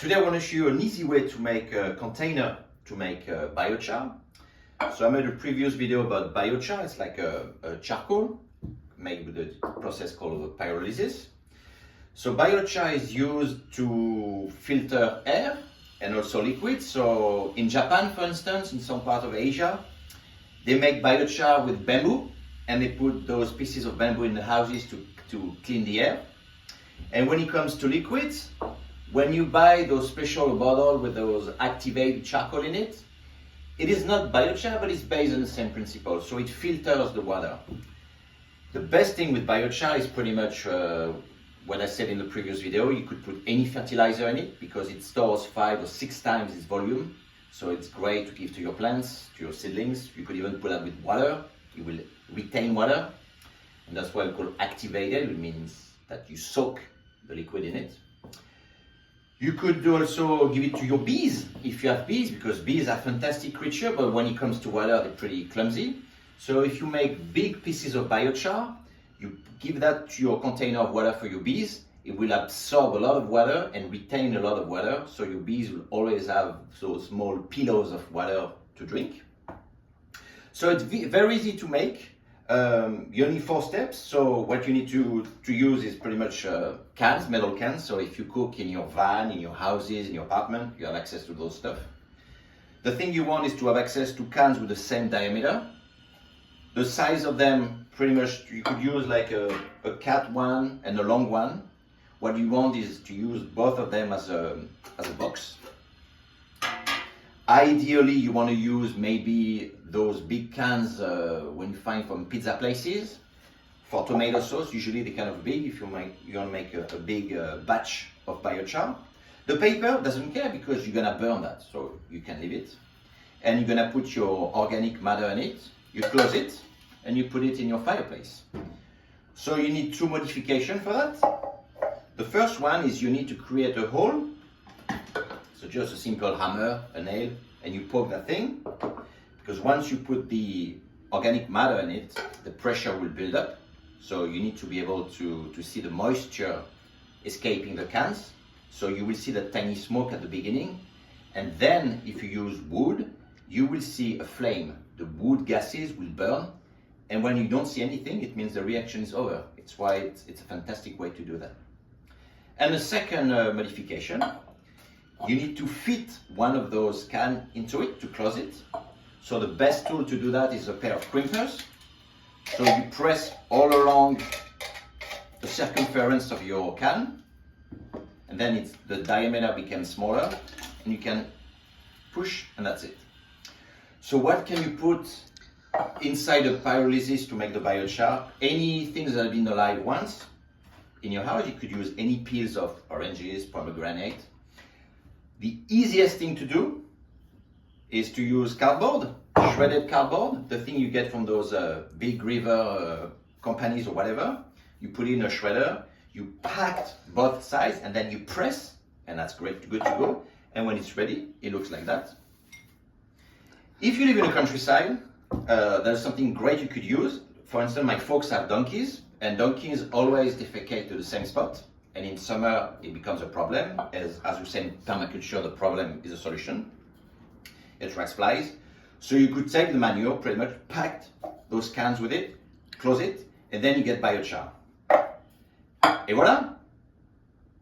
Today I want to show you an easy way to make a container to make biochar. So I made a previous video about biochar. It's like a charcoal made with a process called pyrolysis. So biochar is used to filter air and also liquids. So in Japan, for instance, in some part of Asia, they make biochar with bamboo and they put those pieces of bamboo in the houses to clean the air. And when it comes to liquids, when you buy those special bottle with those activated charcoal in it, it is not biochar, but it's based on the same principle. So it filters the water. The best thing with biochar is pretty much what I said in the previous video. You could put any fertilizer in it because it stores 5 or 6 times its volume. So it's great to give to your plants, to your seedlings. You could even put that with water. It will retain water. And that's why it's called activated. It means that you soak the liquid in it. You could also give it to your bees if you have bees, because bees are fantastic creatures, but when it comes to water, they're pretty clumsy. So if you make big pieces of biochar, you give that to your container of water for your bees, it will absorb a lot of water and retain a lot of water, so your bees will always have those small pillows of water to drink. So it's very easy to make. You only 4 steps. So what you need to use is pretty much cans, metal cans. So if you cook in your van, in your houses, in your apartment, you have access to those stuff. The thing you want is to have access to cans with the same diameter. The size of them, pretty much, you could use like a cat one and a long one. What you want is to use both of them as a box. Ideally, you want to use maybe those big cans when you find from pizza places. For tomato sauce, usually they're kind of big if you want to make a big batch of biochar. The paper doesn't care because you're going to burn that, so you can leave it. And you're going to put your organic matter in it. You close it and you put it in your fireplace. So you need 2 modifications for that. The first one is you need to create a hole. So just a simple hammer, a nail, and you poke that thing. Because once you put the organic matter in it, the pressure will build up. So you need to be able to see the moisture escaping the cans. So you will see that tiny smoke at the beginning. And then if you use wood, you will see a flame. The wood gases will burn. And when you don't see anything, it means the reaction is over. It's why it's a fantastic way to do that. And the second modification, you need to fit one of those cans into it to close it. So the best tool to do that is a pair of crimpers. So you press all along the circumference of your can, and then the diameter becomes smaller, and you can push, and that's it. So what can you put inside the pyrolysis to make the biochar? Anything that has been alive once in your house. You could use any peels of oranges, pomegranate. The easiest thing to do is to use cardboard, shredded cardboard, the thing you get from those big river companies or whatever. You put it in a shredder, you packed both sides, and then you press, and that's great, good to go. And when it's ready, it looks like that. If you live in the countryside, there's something great you could use. For instance, my folks have donkeys, and donkeys always defecate to the same spot. And in summer, it becomes a problem. As we say in permaculture, the problem is a solution. It attracts flies. So you could take the manure, pretty much packed those cans with it, close it, and then you get biochar. Et voilà!